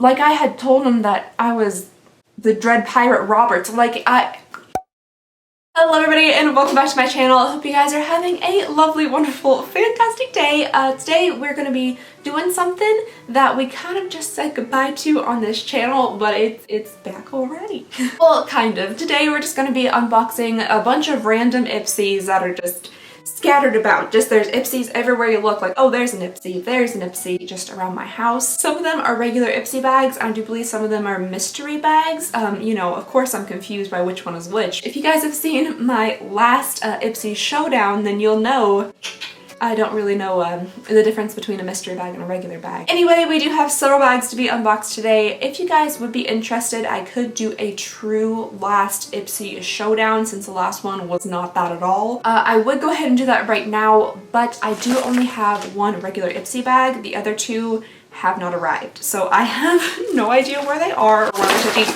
Like I had told him that I was the Dread Pirate Roberts. Hello everybody and welcome back to my channel. I hope you guys are having a lovely, wonderful, fantastic day. Today we're going to be doing something that we kind of just said goodbye to on this channel, but it's back already. Well, kind of. Today we're just going to be unboxing a bunch of random Ipsys that are just scattered about. Just there's Ipsys everywhere you look, like, oh, there's an Ipsy, just around my house. Some of them are regular Ipsy bags. I do believe some of them are mystery bags. You know, of course I'm confused by which one is which. If you guys have seen my last Ipsy showdown, then you'll know I don't really know the difference between a mystery bag and a regular bag. Anyway, we do have several bags to be unboxed today. If you guys would be interested, I could do a true last Ipsy showdown since the last one was not that at all. I would go ahead and do that right now, but I do only have one regular Ipsy bag. The other two have not arrived. So I have no idea where they are or where they're taking.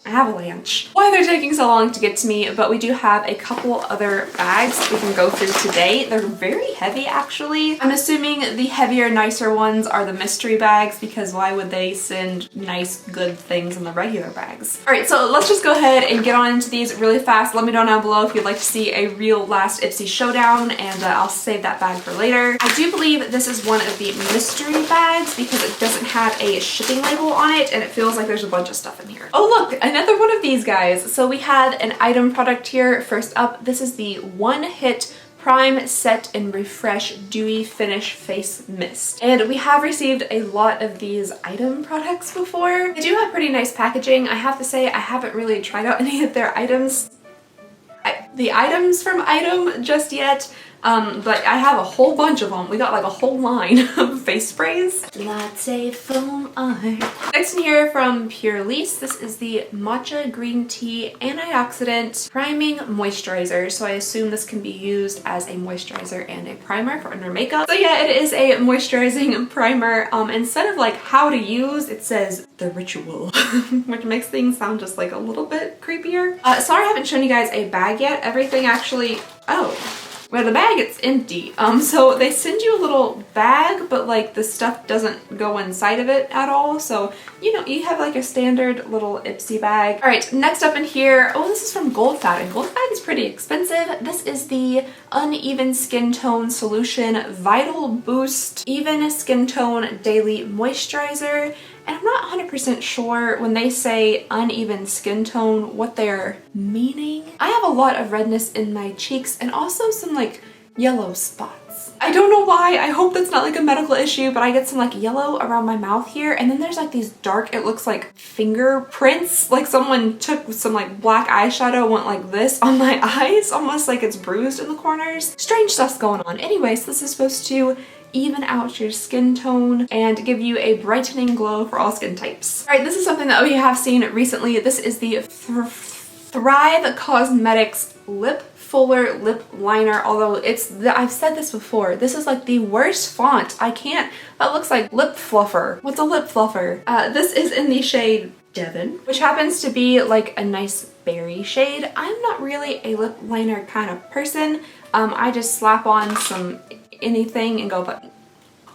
Avalanche. Why they're taking so long to get to me, but we do have a couple other bags we can go through today. They're very heavy actually. I'm assuming the heavier, nicer ones are the mystery bags because why would they send nice, good things in the regular bags? Alright, so let's just go ahead and get on into these really fast. Let me know down below if you'd like to see a real last Ipsy showdown and I'll save that bag for later. I do believe this is one of the mystery bags because it doesn't have a shipping label on it and it feels like there's a bunch of stuff in here. Oh look, another one of these guys. So we have an item product here. First up, this is the One Hit Prime Set and Refresh Dewy Finish Face Mist. And we have received a lot of these item products before. They do have pretty nice packaging. I have to say I haven't really tried out any of their items. The items from Item just yet. But I have a whole bunch of them. We got like a whole line of face sprays. Latte foam art. Next in here from Pure Lease, this is the Matcha Green Tea Antioxidant Priming Moisturizer. So I assume this can be used as a moisturizer and a primer for under makeup. So yeah, it is a moisturizing primer. Instead of like how to use, it says the ritual, which makes things sound just like a little bit creepier. Sorry I haven't shown you guys a bag yet. Everything actually, well, the bag, it's empty. So they send you a little bag, but like the stuff doesn't go inside of it at all. So, you know, you have like a standard little Ipsy bag. All right, next up in here, oh, this is from Goldfat, and Goldfat is pretty expensive. This is the Uneven Skin Tone Solution Vital Boost Even Skin Tone Daily Moisturizer. And I'm not 100% sure when they say uneven skin tone what they're meaning. I have a lot of redness in my cheeks and also some like yellow spots. I don't know why. I hope that's not like a medical issue, but I get some like yellow around my mouth here, and then there's like these dark, it looks like fingerprints, like someone took some like black eyeshadow, went like this on my eyes, almost like it's bruised in the corners. Strange stuff's going on. Anyways, this is supposed to even out your skin tone and give you a brightening glow for all skin types. All right, this is something that we have seen recently. This is the Thrive Cosmetics Lip Fuller Lip Liner, although I've said this before, this is like the worst font. I can't, that looks like lip fluffer. What's a lip fluffer? This is in the shade Devon, which happens to be like a nice berry shade. I'm not really a lip liner kind of person. I just slap on some anything and go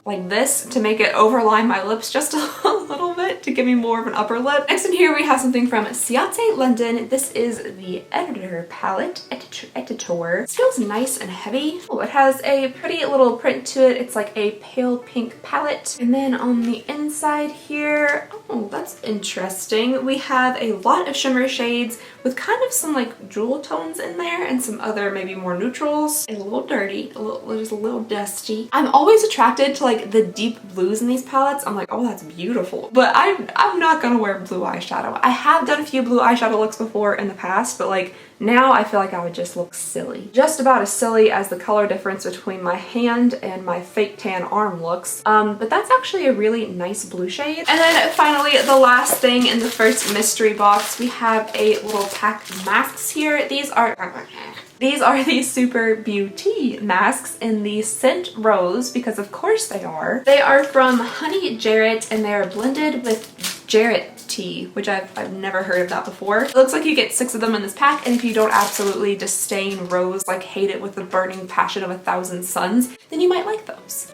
like this to make it overline my lips just a little bit to give me more of an upper lip. Next in here we have something from Ciate London. This is the Editor palette, Editor. It feels nice and heavy. Oh, it has a pretty little print to it. It's like a pale pink palette. And then on the inside here, oh, that's interesting. We have a lot of shimmer shades with kind of some like jewel tones in there and some other maybe more neutrals. A little dirty, just a little dusty. I'm always attracted to like the deep blues in these palettes. I'm like, oh, that's beautiful. But I'm not gonna wear blue eyeshadow. I have done a few blue eyeshadow looks before in the past, but like now I feel like I would just look silly. Just about as silly as the color difference between my hand and my fake tan arm looks. But that's actually a really nice blue shade. And then finally, the last thing in the first mystery box, we have a little pack of masks here. These are the Super Beauty masks in the scent Rose, because of course they are. They are from Honey Jarrett and they are blended with Jarrett tea, which I've never heard of that before. It looks like you get 6 of them in this pack, and if you don't absolutely disdain rose, like hate it with the burning passion of 1,000 suns, then you might like those.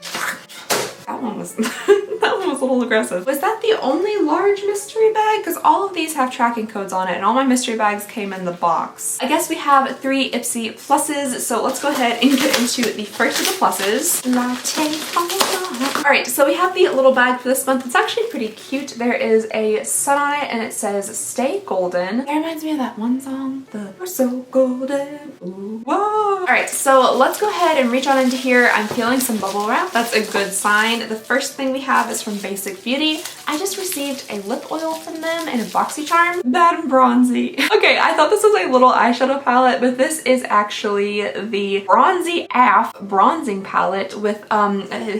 That one was that one was a little aggressive. Was that the only large mystery bag? Because all of these have tracking codes on it and all my mystery bags came in the box. I guess we have 3 Ipsy pluses, so let's go ahead and get into the first of the pluses. Alright, so we have the little bag for this month. It's actually pretty cute. There is a sun on it and it says stay golden. It reminds me of that one song, the We're So Golden. Ooh, whoa. Alright, so let's go ahead and reach on into here. I'm feeling some bubble wrap. That's a good sign. The first thing we have is from Basic Beauty. I just received a lip oil from them and a BoxyCharm. Bad and bronzy. Okay, I thought this was a little eyeshadow palette, but this is actually the Bronzy AF bronzing palette with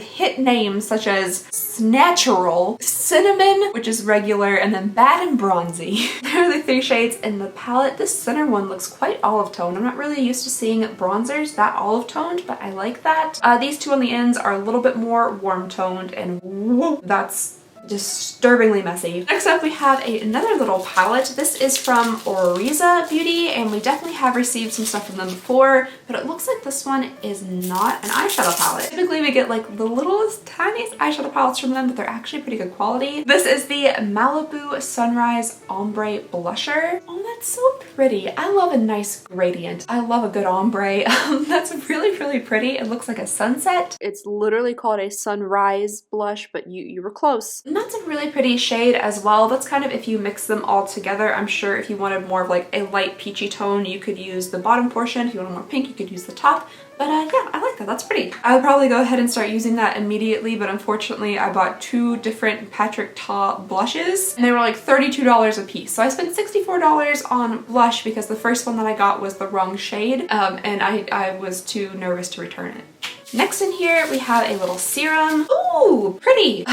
hit names such as Snatchural, Cinnamon, which is regular, and then Bad and Bronzy. There are the 3 shades in the palette. This center one looks quite olive toned. I'm not really used to seeing bronzers that olive toned, but I like that. These 2 on the ends are a little bit more warm toned, and whoa, that's disturbingly messy. Next up we have another little palette. This is from Oriza Beauty and we definitely have received some stuff from them before, but it looks like this one is not an eyeshadow palette. Typically we get like the littlest tiniest eyeshadow palettes from them, but they're actually pretty good quality. This is the Malibu Sunrise Ombre Blusher. Oh, that's so pretty. I love a nice gradient. I love a good ombre. That's really pretty. It looks like a sunset. It's literally called a sunrise blush, but you were close. And that's a really pretty shade as well. That's kind of if you mix them all together. I'm sure if you wanted more of like a light peachy tone, you could use the bottom portion. If you wanted more pink, you could use the top. But yeah, I like that. That's pretty. I would probably go ahead and start using that immediately, but unfortunately I bought 2 different Patrick Ta blushes and they were like $32 a piece. So I spent $64 on blush because the first one that I got was the wrong shade and I was too nervous to return it. Next in here we have a little serum. Ooh, pretty.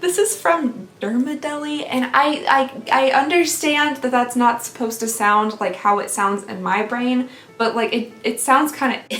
This is from Dermadeli and I understand that that's not supposed to sound like how it sounds in my brain, but like it sounds kind of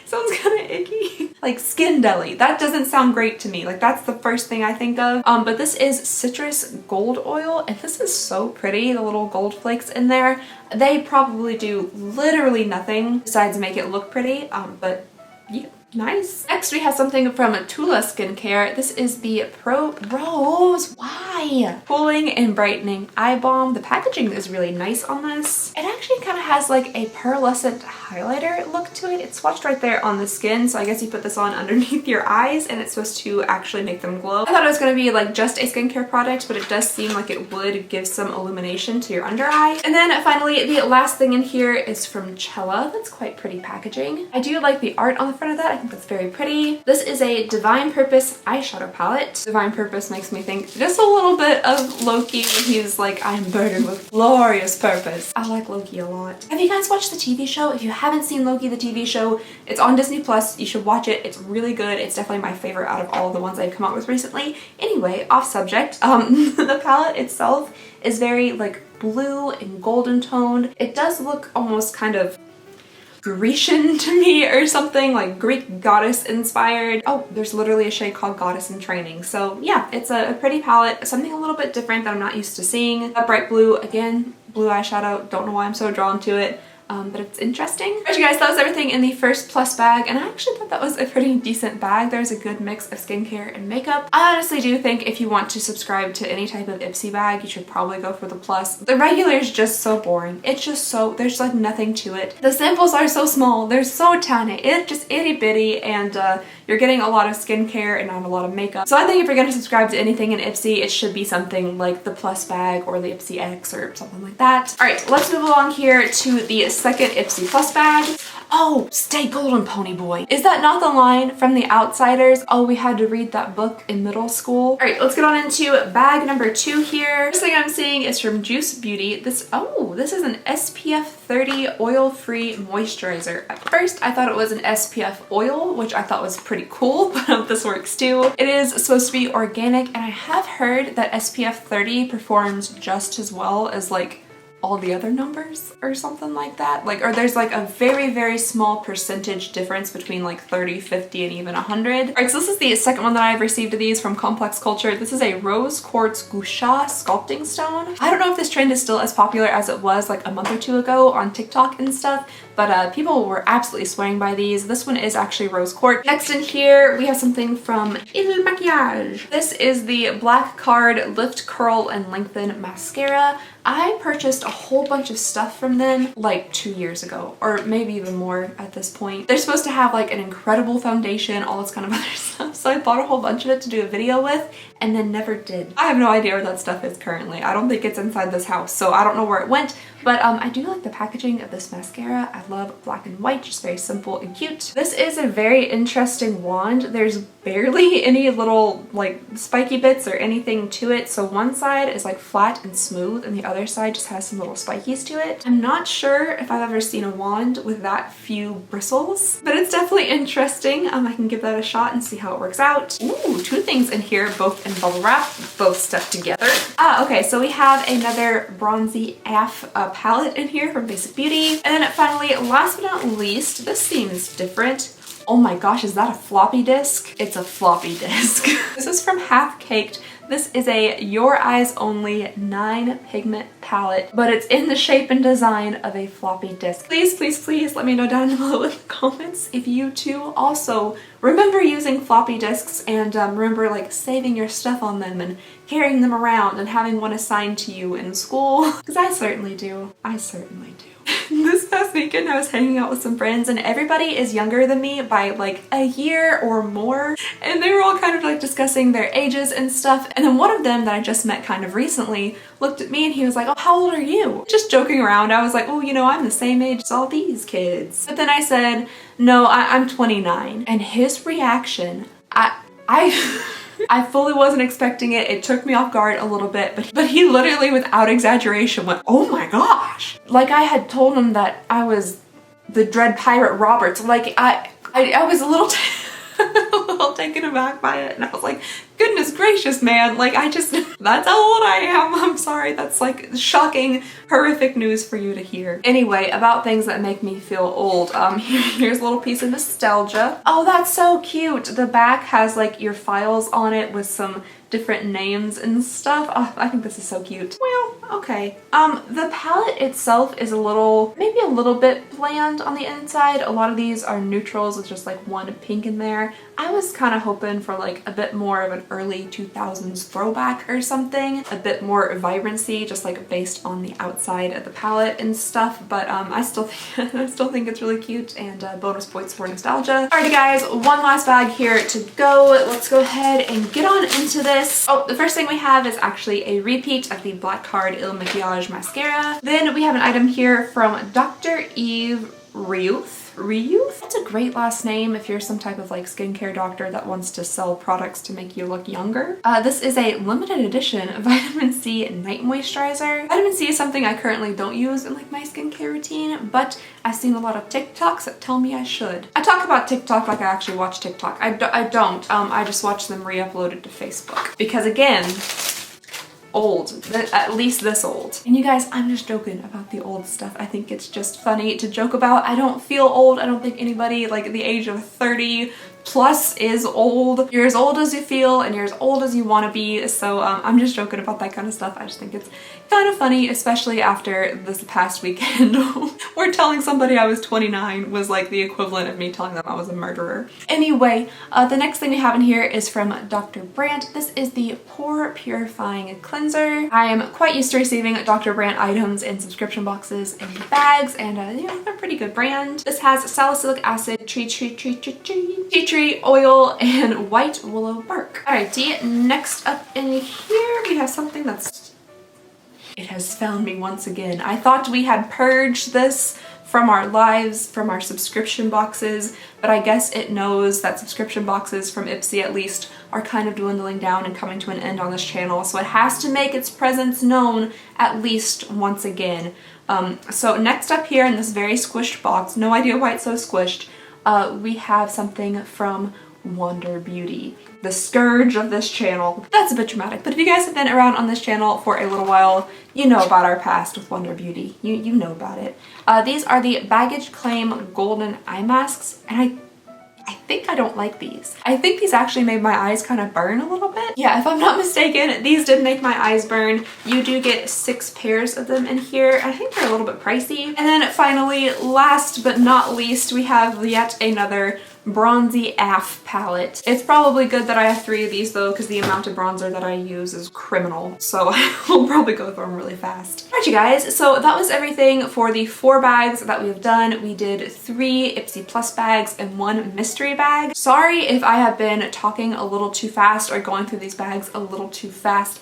sounds kind of icky. Like Skin Deli. That doesn't sound great to me. Like that's the first thing I think of. But this is citrus gold oil and this is so pretty. The little gold flakes in there. They probably do literally nothing besides make it look pretty. But yeah, nice. Next we have something from Tula Skincare. This is the Rose. Why? Cooling and Brightening Eye Balm. The packaging is really nice on this. It actually kind of has like a pearlescent highlighter look to it. It's swatched right there on the skin, so I guess you put this on underneath your eyes and it's supposed to actually make them glow. I thought it was going to be like just a skincare product, but it does seem like it would give some illumination to your under eye. And then finally, the last thing in here is from Cella. That's quite pretty packaging. I do like the art on the front of that. I think that's very pretty. This is a Divine Purpose eyeshadow palette. Divine Purpose makes me think just a little bit of Loki when he's like, I'm burdened with glorious purpose. I like Loki a lot. Have you guys watched the TV show? If you haven't seen Loki, the TV show, it's on Disney Plus. You should watch it. It's really good. It's definitely my favorite out of all of the ones I've come out with recently. Anyway, off subject. The palette itself is very like blue and golden toned. It does look almost kind of Grecian to me or something, like Greek goddess inspired. Oh, there's literally a shade called Goddess in Training. So yeah, it's a pretty palette, something a little bit different that I'm not used to seeing. A bright blue, again, blue eyeshadow. Don't know why I'm so drawn to it. But it's interesting. Alright you guys, that was everything in the first plus bag and I actually thought that was a pretty decent bag. There's a good mix of skincare and makeup. I honestly do think if you want to subscribe to any type of Ipsy bag, you should probably go for the plus. The regular is just so boring. It's just so, there's like nothing to it. The samples are so small, they're so tiny. It's just itty bitty and you're getting a lot of skincare and not a lot of makeup. So I think if you're going to subscribe to anything in Ipsy, it should be something like the plus bag or the Ipsy X or something like that. Alright, let's move along here to the second Ipsy plus bag. Oh, stay golden, pony boy. Is that not the line from The Outsiders? Oh, we had to read that book in middle school. All right, let's get on into bag number 2 here. First thing I'm seeing is from Juice Beauty. This is an SPF 30 oil-free moisturizer. At first, I thought it was an SPF oil, which I thought was pretty cool, but this works too. It is supposed to be organic, and I have heard that SPF 30 performs just as well as like all the other numbers or something like that. Like, or there's like a very, very small percentage difference between like 30, 50, and even 100. All right, so this is the second one that I've received of these from Complex Culture. This is a rose quartz gusha sculpting stone. I don't know if this trend is still as popular as it was like a month or two ago on TikTok and stuff, but people were absolutely swearing by these. This one is actually rose quartz. Next in here, we have something from Il Maquillage. This is the Black Card Lift, Curl, and Lengthen Mascara. I purchased a whole bunch of stuff from them like 2 years ago, or maybe even more at this point. They're supposed to have like an incredible foundation, all this kind of other stuff, so I bought a whole bunch of it to do a video with and then never did. I have no idea where that stuff is currently. I don't think it's inside this house, so I don't know where it went, but I do like the packaging of this mascara. I love black and white, just very simple and cute. This is a very interesting wand. There's barely any little like spiky bits or anything to it, so one side is like flat and smooth and the other side just has some little spikies to it. I'm not sure if I've ever seen a wand with that few bristles, but it's definitely interesting. I can give that a shot and see how it works out. Ooh, 2 things in here, both in bubble wrap, both stuck together. Okay, so we have another bronzy AF palette in here from Basic Beauty. And then finally, last but not least, this seems different. Oh my gosh, is that a floppy disk? It's a floppy disk. This is from Half Caked. This is a Your Eyes Only 9 pigment palette, but it's in the shape and design of a floppy disk. Please, please, please let me know down below in the comments if you too also remember using floppy disks and remember like saving your stuff on them and carrying them around and having one assigned to you in school. Because I certainly do. I certainly do. This past weekend I was hanging out with some friends and everybody is younger than me by like a year or more, and they were all kind of like discussing their ages and stuff, and then one of them that I just met kind of recently looked at me and he was like, oh, how old are you? Just joking around, I was like, oh, you know, I'm the same age as all these kids. But then I said, no, I'm 29. And his reaction, I fully wasn't expecting it. It took me off guard a little bit, but he literally, without exaggeration, went, oh my gosh. Like I had told him that I was the Dread Pirate Roberts. Like I was a little taken aback by it, and I was like, goodness gracious, man. Like that's how old I am. I'm sorry. That's like shocking, horrific news for you to hear. Anyway, about things that make me feel old. Here's a little piece of nostalgia. Oh, that's so cute. The back has like your files on it with some different names and stuff. Oh, I think this is so cute. Well, okay. The palette itself is maybe a little bit bland on the inside. A lot of these are neutrals with just like one pink in there. I was kind of hoping for like a bit more of an early 2000s throwback or something, a bit more vibrancy, just like based on the outside of the palette and stuff, but I still think it's really cute, and bonus points for nostalgia. Alrighty guys, one last bag here to go. Let's go ahead and get on into this. Oh, the first thing we have is actually a repeat of the Black Card Il Maquillage mascara. Then we have an item here from Dr. Eve Reuth. That's a great last name if you're some type of like skincare doctor that wants to sell products to make you look younger. This is a limited edition vitamin C night moisturizer. Vitamin C is something I currently don't use in like my skincare routine, but I've seen a lot of TikToks that tell me I should. I talk about TikTok like I actually watch TikTok. I don't. I just watch them re-uploaded to Facebook. Because again, old, at least this old. And you guys, I'm just joking about the old stuff. I think it's just funny to joke about. I don't feel old. I don't think anybody like the age of 30 plus is old. You're as old as you feel and you're as old as you want to be, so I'm just joking about that kind of stuff. I just think it's kind of funny, especially after this past weekend where telling somebody I was 29 was like the equivalent of me telling them I was a murderer. Anyway, the next thing we have in here is from Dr. Brandt. This is the Pore Purifying Cleanser. I am quite used to receiving Dr. Brandt items in subscription boxes and bags, and you know, they're a pretty good brand. This has salicylic acid, tea tree oil, and white willow bark. Alrighty, next up in here we have something it has found me once again. I thought we had purged this from our lives, from our subscription boxes, but I guess it knows that subscription boxes from Ipsy at least are kind of dwindling down and coming to an end on this channel, so it has to make its presence known at least once again. So next up here in this very squished box, no idea why it's so squished, we have something from Wonder Beauty, the scourge of this channel. That's a bit dramatic, but if you guys have been around on this channel for a little while, you know about our past with Wonder Beauty. You know about it. These are the Baggage Claim Golden Eye Masks, and I think I don't like these. I think these actually made my eyes kind of burn a little bit. Yeah, if I'm not mistaken, these did make my eyes burn. You do get 6 pairs of them in here. I think they're a little bit pricey. And then finally, last but not least, we have yet another bronzy AF palette. It's probably good that I have 3 of these though, because the amount of bronzer that I use is criminal. So I'll probably go through them really fast. Alright you guys, so that was everything for the 4 bags that we have done. We did 3 Ipsy Plus bags and 1 mystery bag. Sorry if I have been talking a little too fast or going through these bags a little too fast.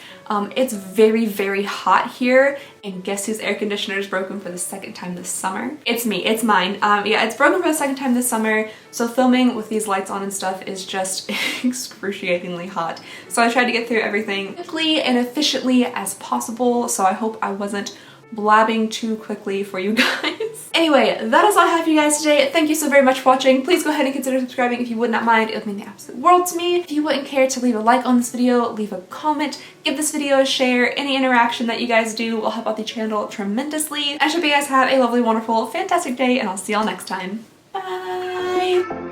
It's very, very hot here, and guess whose air conditioner is broken for the 2nd time this summer? It's me, it's mine. Yeah, it's broken for the 2nd time this summer, so filming with these lights on and stuff is just excruciatingly hot. So I tried to get through everything quickly and efficiently as possible, so I hope I wasn't blabbing too quickly for you guys. Anyway, that is all I have for you guys today. Thank you so very much for watching. Please go ahead and consider subscribing if you would not mind. It would mean the absolute world to me. If you wouldn't care to leave a like on this video, leave a comment, give this video a share. Any interaction that you guys do will help out the channel tremendously. I hope you guys have a lovely, wonderful, fantastic day, and I'll see y'all next time. Bye!